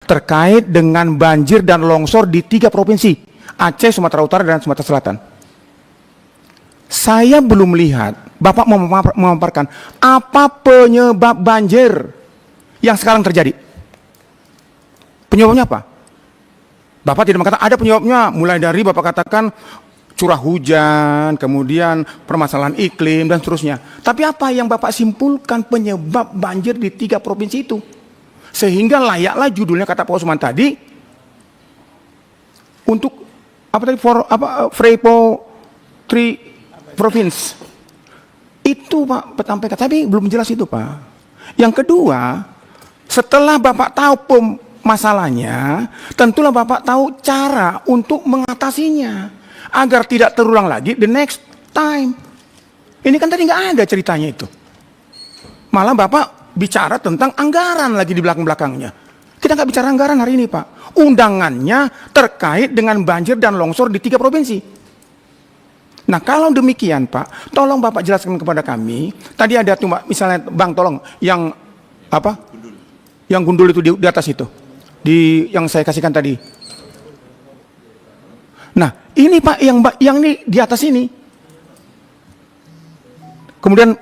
terkait dengan banjir dan longsor di 3 provinsi, Aceh, Sumatera Utara, dan Sumatera Selatan. Saya belum melihat Bapak memaparkan apa penyebab banjir yang sekarang terjadi. Penyebabnya apa? Bapak tidak mengatakan ada penyebabnya, mulai dari Bapak katakan curah hujan, kemudian permasalahan iklim, dan seterusnya. Tapi apa yang Bapak simpulkan penyebab banjir di 3 provinsi itu? Sehingga layaklah judulnya kata Pak Usman tadi, untuk apa tadi, Frepo 3 Province. Itu Pak Petampeka, tapi belum jelas itu Pak. Yang kedua, setelah Bapak tahu masalahnya, tentulah Bapak tahu cara untuk mengatasinya agar tidak terulang lagi the next time. Ini kan tadi nggak ada ceritanya itu. Malah Bapak bicara tentang anggaran lagi di belakang-belakangnya. Kita nggak bicara anggaran hari ini Pak. Undangannya terkait dengan banjir dan longsor di 3 provinsi. Nah kalau demikian Pak, tolong Bapak jelaskan kepada kami. Tadi ada tuh Pak, misalnya Bang tolong yang apa? Yang gundul itu di atas itu, yang saya kasihkan tadi. Nah ini Pak yang ini di atas ini. Kemudian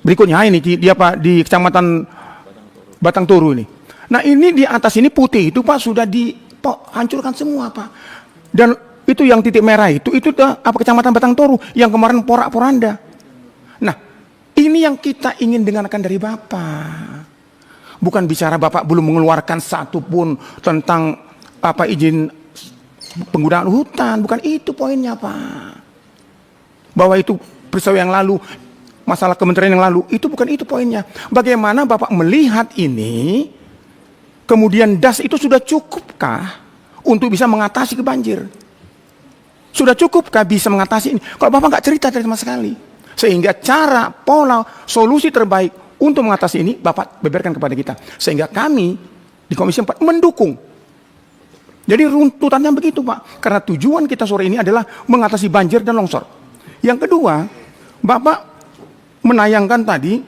berikutnya ini dia Pak di Kecamatan Batang Toru ini. Nah ini di atas ini putih itu Pak sudah dihancurkan semua Pak. Dan itu yang titik merah itu apa Kecamatan Batang Toru yang kemarin porak-poranda. Nah, ini yang kita ingin dengarkan dari Bapak. Bukan bicara Bapak belum mengeluarkan satu pun tentang apa izin penggunaan hutan, bukan itu poinnya Pak. Bahwa itu peristiwa yang lalu, masalah kementerian yang lalu, itu bukan itu poinnya. Bagaimana Bapak melihat ini, kemudian DAS itu sudah cukupkah untuk bisa mengatasi kebanjir? Sudah cukupkah bisa mengatasi ini? Kalau Bapak nggak cerita sama sekali. Sehingga cara, pola, solusi terbaik untuk mengatasi ini Bapak beberkan kepada kita. Sehingga kami di Komisi 4 mendukung. Jadi runtutannya begitu Pak. Karena tujuan kita sore ini adalah mengatasi banjir dan longsor. Yang kedua, Bapak menayangkan tadi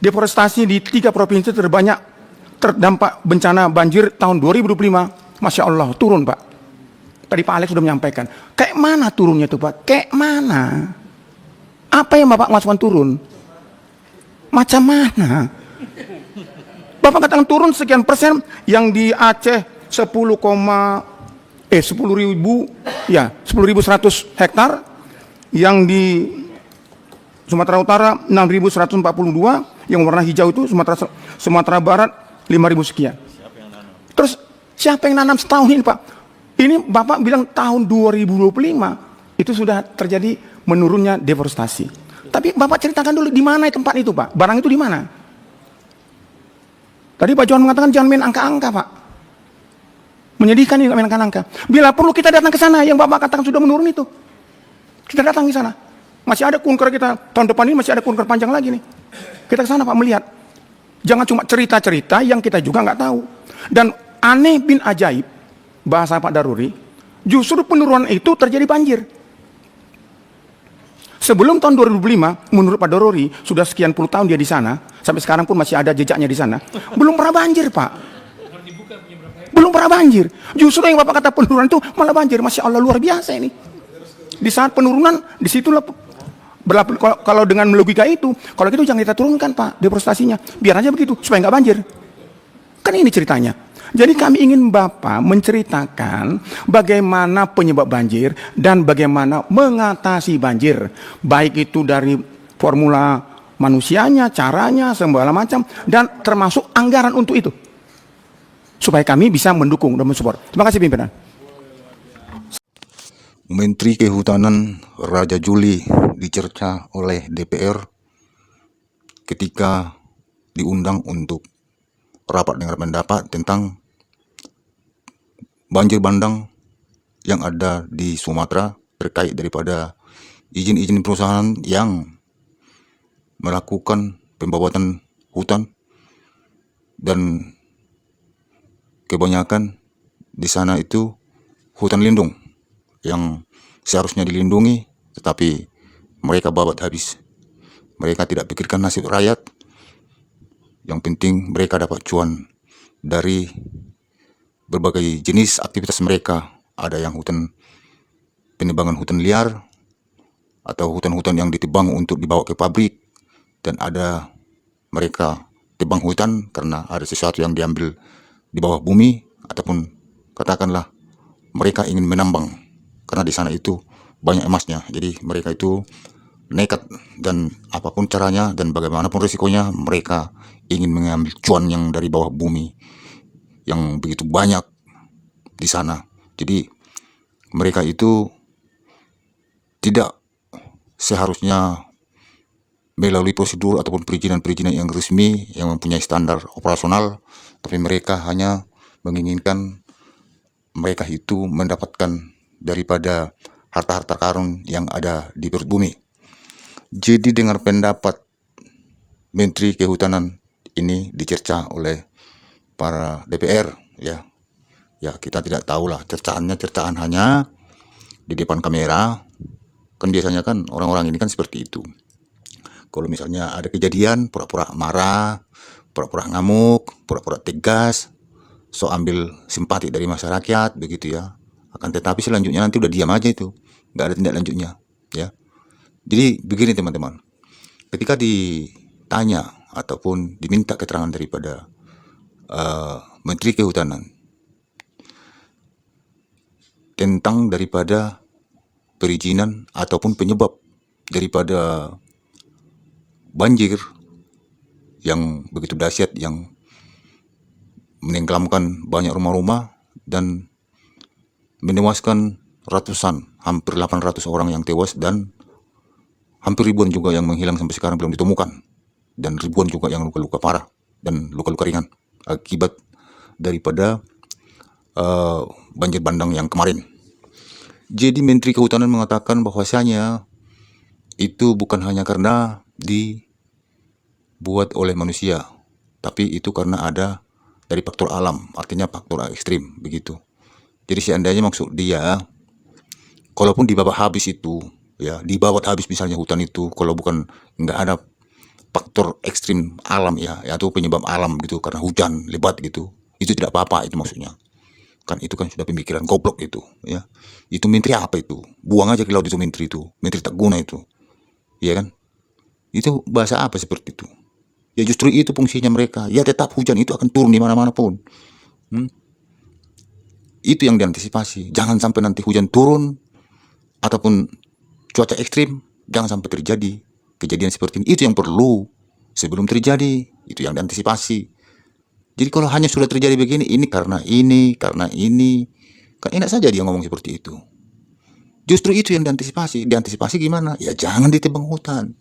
deforestasi di 3 provinsi terbanyak terdampak bencana banjir tahun 2025. Masya Allah, turun Pak. Tadi Pak Alex sudah menyampaikan. Kayak mana turunnya itu Pak? Kayak mana? Apa yang Bapak maksudkan turun? Macam mana? Bapak katakan turun sekian persen, yang di Aceh 10.100 hektar, yang di Sumatera Utara 6.142, yang warna hijau itu Sumatera Barat 5.000 sekian. Terus siapa yang nanam setahun ini Pak? Ini Bapak bilang tahun 2025 itu sudah terjadi menurunnya deforestasi. Tapi Bapak ceritakan dulu di mana tempat itu Pak? Barang itu di mana? Tadi Pak Johan mengatakan jangan main angka-angka Pak. Menyedihkan ini main angka-angka. Bila perlu kita datang ke sana yang Bapak katakan sudah menurun itu. Kita datang ke sana. Masih ada kunker kita, tahun depan ini masih ada kunker panjang lagi nih. Kita ke sana Pak melihat. Jangan cuma cerita-cerita yang kita juga nggak tahu. Dan aneh bin ajaib, bahasa Pak Daruri, justru penurunan itu terjadi banjir. Sebelum tahun 2005, menurut Pak Daruri, sudah sekian puluh tahun dia di sana, sampai sekarang pun masih ada jejaknya di sana, belum pernah banjir Pak. Belum pernah banjir. Justru yang Bapak kata penurunan itu malah banjir. Masya Allah, luar biasa ini. Di saat penurunan, disitulah kalau dengan logika itu, kalau gitu jangan kita turunkan Pak deforestasinya, biar aja begitu supaya nggak banjir. Kan ini ceritanya. Jadi kami ingin Bapak menceritakan bagaimana penyebab banjir dan bagaimana mengatasi banjir. Baik itu dari formula manusianya, caranya, segala macam, dan termasuk anggaran untuk itu. Supaya kami bisa mendukung dan mensupport. Terima kasih pimpinan. Menteri Kehutanan Raja Juli dicerca oleh DPR ketika diundang untuk rapat dengar pendapat tentang banjir bandang yang ada di Sumatera terkait daripada izin-izin perusahaan yang melakukan pembabotan hutan, dan kebanyakan di sana itu hutan lindung yang seharusnya dilindungi, tetapi mereka babat habis. Mereka tidak pikirkan nasib rakyat. Yang penting mereka dapat cuan dari berbagai jenis aktivitas mereka. Ada yang penebangan hutan liar, atau hutan-hutan yang ditebang untuk dibawa ke pabrik, dan ada mereka tebang hutan karena ada sesuatu yang diambil di bawah bumi, ataupun katakanlah mereka ingin menambang karena di sana itu banyak emasnya. Jadi mereka itu nekat, dan apapun caranya dan bagaimanapun risikonya mereka ingin mengambil cuan yang dari bawah bumi yang begitu banyak di sana. Jadi mereka itu tidak seharusnya melalui prosedur ataupun perizinan-perizinan yang resmi yang mempunyai standar operasional, tapi mereka hanya menginginkan mereka itu mendapatkan daripada harta-harta karun yang ada di perut bumi. Jadi dengar pendapat Menteri Kehutanan ini dicerca oleh para DPR, ya kita tidak tahulah cercaan hanya di depan kamera. Kan biasanya kan orang-orang ini kan seperti itu. Kalau misalnya ada kejadian, pura-pura marah, pura-pura ngamuk, pura-pura tegas, so ambil simpati dari masyarakat, begitu ya. Akan tetapi selanjutnya nanti udah diam aja itu, nggak ada tindak lanjutnya, ya. Jadi begini teman-teman, ketika ditanya ataupun diminta keterangan daripada Menteri Kehutanan tentang daripada perizinan ataupun penyebab daripada banjir yang begitu dahsyat yang menenggelamkan banyak rumah-rumah dan menewaskan ratusan, hampir 800 orang yang tewas, dan hampir ribuan juga yang menghilang sampai sekarang belum ditemukan, dan ribuan juga yang luka-luka parah dan luka-luka ringan akibat daripada banjir bandang yang kemarin. Jadi Menteri Kehutanan mengatakan bahwasanya itu bukan hanya karena dibuat oleh manusia, tapi itu karena ada dari faktor alam, artinya faktor ekstrim, begitu. Jadi seandainya maksud dia, kalaupun dibabat habis itu, ya dibabat habis misalnya hutan itu, kalau bukan nggak ada faktor ekstrim alam, ya itu penyebab alam gitu, karena hujan lebat gitu, itu tidak apa-apa, itu maksudnya. Kan itu kan sudah pemikiran goblok itu, ya. Itu menteri apa itu? Buang aja ke laut itu menteri tak guna itu, ya kan? Itu bahasa apa seperti itu? Ya justru itu fungsinya mereka. Ya tetap hujan itu akan turun di mana-mana pun. Itu yang diantisipasi. Jangan sampai nanti hujan turun ataupun cuaca ekstrim, jangan sampai terjadi kejadian seperti ini. Itu yang perlu sebelum terjadi. Itu yang diantisipasi. Jadi kalau hanya sudah terjadi begini, ini karena ini, kan enak saja dia ngomong seperti itu. Justru itu yang diantisipasi. Diantisipasi gimana? Ya jangan ditebang hutan.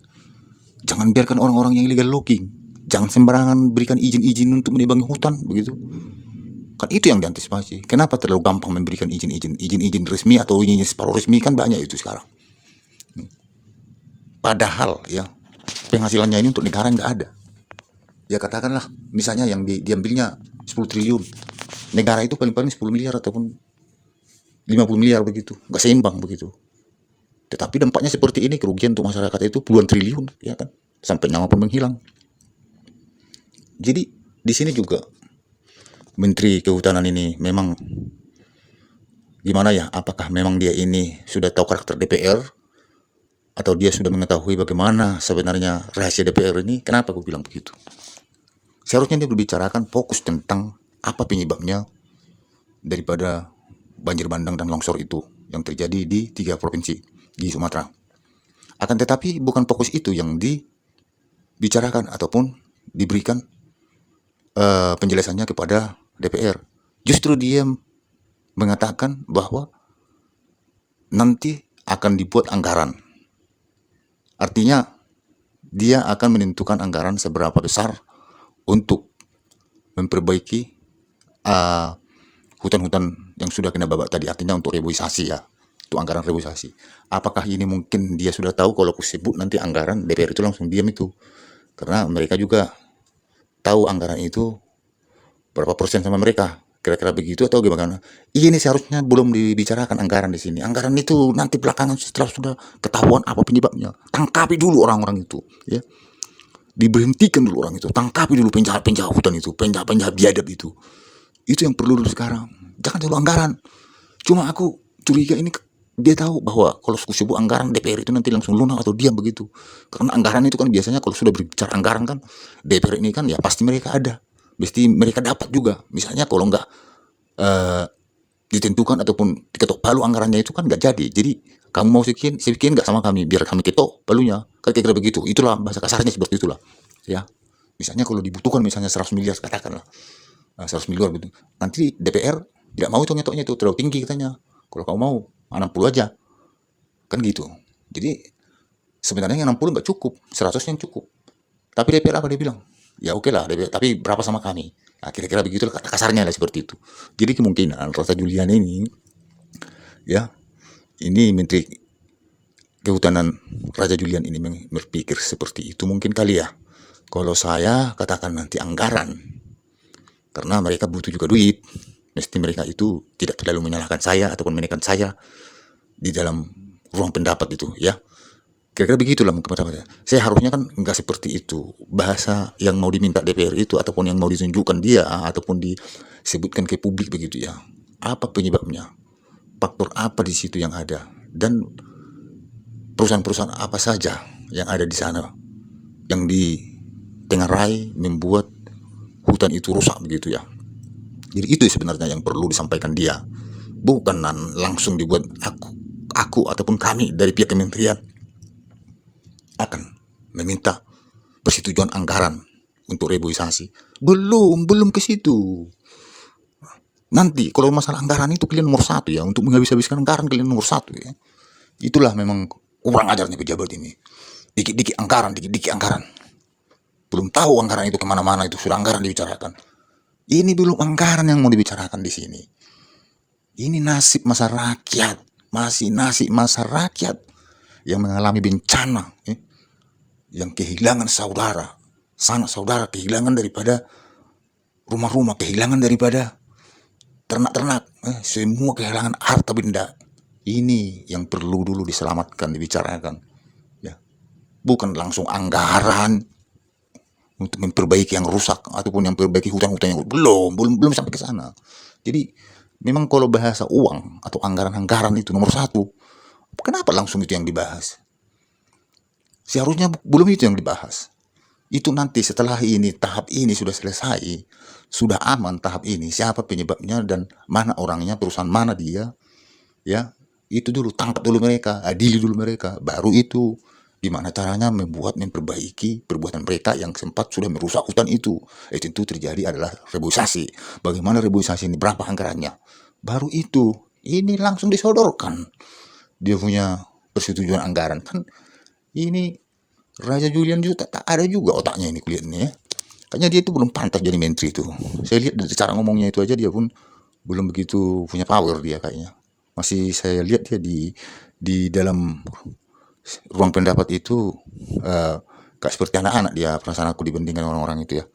Jangan biarkan orang-orang yang illegal logging. Jangan sembarangan berikan izin-izin untuk menebang hutan, begitu. Kan itu yang diantisipasi. Kenapa terlalu gampang memberikan izin resmi atau izin separuh resmi, kan banyak itu sekarang. Padahal ya penghasilannya ini untuk negara nggak ada. Ya katakanlah misalnya yang diambilnya 10 triliun. Negara itu paling-paling 10 miliar ataupun 50 miliar begitu. Nggak seimbang begitu. Tetapi dampaknya seperti ini, kerugian untuk masyarakat itu puluhan triliun, ya kan? Sampai nyawa pun menghilang. Jadi di sini juga Menteri Kehutanan ini memang gimana ya? Apakah memang dia ini sudah tahu karakter DPR, atau dia sudah mengetahui bagaimana sebenarnya rahasia DPR ini? Kenapa aku bilang begitu? Seharusnya dia berbicarakan fokus tentang apa penyebabnya daripada banjir bandang dan longsor itu yang terjadi di 3 provinsi di Sumatera. Akan tetapi bukan fokus itu yang dibicarakan ataupun diberikan penjelasannya kepada DPR. Justru dia mengatakan bahwa nanti akan dibuat anggaran. Artinya dia akan menentukan anggaran seberapa besar untuk memperbaiki hutan-hutan yang sudah kena babak tadi, artinya untuk reboisasi, ya, itu anggaran reboisasi. Apakah ini mungkin dia sudah tahu kalau aku sebut nanti anggaran, DPR itu langsung diam itu, karena mereka juga tahu anggaran itu berapa persen sama mereka, kira-kira begitu atau gimana? Ini seharusnya belum dibicarakan anggaran di sini. Anggaran itu nanti belakangan setelah sudah ketahuan apa penyebabnya, tangkapi dulu orang-orang itu, ya. Diberhentikan dulu orang itu, tangkapi dulu penjahat-penjahat hutan itu, penjahat-penjahat biadab itu. Itu yang perlu dulu sekarang. jangan dulu anggaran. Cuma aku curiga ini dia tahu bahwa kalau sebut anggaran DPR itu nanti langsung lunak atau diam begitu. Karena anggaran itu kan biasanya kalau sudah berbicara anggaran kan DPR ini kan ya pasti mereka ada, pasti mereka dapat juga. Misalnya kalau nggak ditentukan ataupun diketok palu anggarannya itu kan nggak jadi. Jadi kamu mau sekian nggak sama kami, biar kami ketok palunya. Kan kira-kira begitu. Itulah bahasa kasarnya seperti itulah. Ya, misalnya kalau dibutuhkan misalnya 100 miliar katakanlah, 100 miliar gitu. Nanti DPR tidak mau itu ngetoknya itu terlalu tinggi katanya. Kalau kamu mau 60 aja. Kan gitu. Jadi sebenarnya yang 60 nggak cukup, 100 yang cukup. Tapi DPR apa dia bilang? Ya oke lah, DPR, tapi berapa sama kami? Nah, kira-kira begitu kata kasarnya lah seperti itu. Jadi kemungkinan Raja Julian ini, ya, ini Menteri Kehutanan Raja Julian ini berpikir seperti itu mungkin kali ya. Kalau saya katakan nanti anggaran, karena mereka butuh juga duit, mesti mereka itu tidak terlalu menyalahkan saya ataupun menekan saya di dalam ruang pendapat itu, ya. Kira-kira begitulah pendapat saya. Harusnya kan nggak seperti itu. Bahasa yang mau diminta DPR itu ataupun yang mau ditunjukkan dia ataupun disebutkan ke publik begitu ya. Apa penyebabnya? Faktor apa di situ yang ada? Dan perusahaan-perusahaan apa saja yang ada di sana yang ditengarai membuat hutan itu rusak begitu ya. Jadi itu sebenarnya yang perlu disampaikan dia. Bukan langsung dibuat aku ataupun kami dari pihak kementerian akan meminta persetujuan anggaran untuk reboisasi. Belum ke situ. Nanti kalau masalah anggaran itu kalian nomor satu ya, untuk menghabis-habiskan anggaran kalian nomor satu ya. Itulah memang kurang ajarnya pejabat ini. Dikit-dikit anggaran. Belum tahu anggaran itu kemana-mana, itu sudah anggaran dibicarakan. Ini belum anggaran yang mau dibicarakan di sini. Ini nasib masa rakyat, masih nasib masa rakyat yang mengalami bencana, yang kehilangan saudara, sanak saudara, kehilangan daripada rumah-rumah, kehilangan daripada ternak-ternak, semua kehilangan harta benda. Ini yang perlu dulu diselamatkan, dibicarakan, ya. Bukan langsung anggaran untuk memperbaiki yang rusak ataupun yang memperbaiki hutan-hutan yang belum sampai ke sana. Jadi memang kalau bahasa uang atau anggaran-anggaran itu nomor satu, kenapa langsung itu yang dibahas? Seharusnya belum itu yang dibahas. Itu nanti setelah ini, tahap ini sudah selesai, sudah aman tahap ini, siapa penyebabnya dan mana orangnya, perusahaan mana dia, ya, itu dulu, tangkap dulu mereka, adili dulu mereka, baru itu gimana caranya memperbaiki perbuatan mereka yang sempat sudah merusak hutan itu. Tentu terjadi adalah reboisasi. Bagaimana reboisasi ini, berapa anggarannya, baru itu ini langsung disodorkan dia punya persetujuan anggaran. Kan ini Raja Julian juga tak ada juga otaknya ini kelihatannya ya. Kayaknya dia itu belum pantas jadi menteri itu. Saya lihat dari cara ngomongnya itu aja dia pun belum begitu punya power dia kayaknya. Masih saya lihat dia di dalam ruang pendapat itu kayak seperti anak-anak dia, perasaan aku dibandingkan orang-orang itu ya.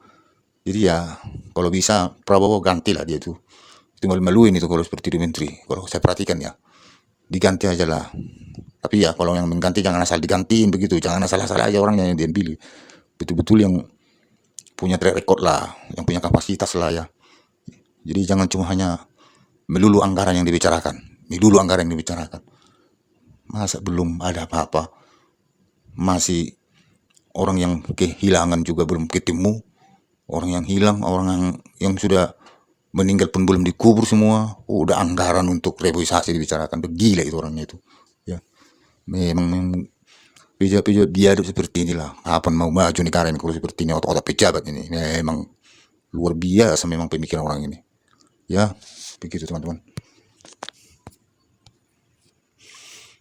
Jadi ya kalau bisa Prabowo gantilah dia itu. Itu malu-maluin itu kalau seperti di menteri. Kalau saya perhatikan ya, diganti aja lah. Tapi ya kalau yang mengganti jangan asal digantiin begitu, jangan asal-asal aja orangnya yang dia pilih. Betul-betul yang punya track record lah, yang punya kapasitas lah ya. Jadi jangan cuma hanya melulu anggaran yang dibicarakan, Masa belum ada apa-apa, masih orang yang kehilangan juga belum ketemu, orang yang hilang, orang yang sudah meninggal pun belum dikubur semua, udah anggaran untuk reboisasi dibicarakan. Gila itu orangnya itu. Ya, memang pejabat biadab seperti inilah. Kapan mau maju negara ini kalau seperti ini, otak-otak pejabat ini memang luar biasa memang pemikiran orang ini. Ya, begitu teman-teman.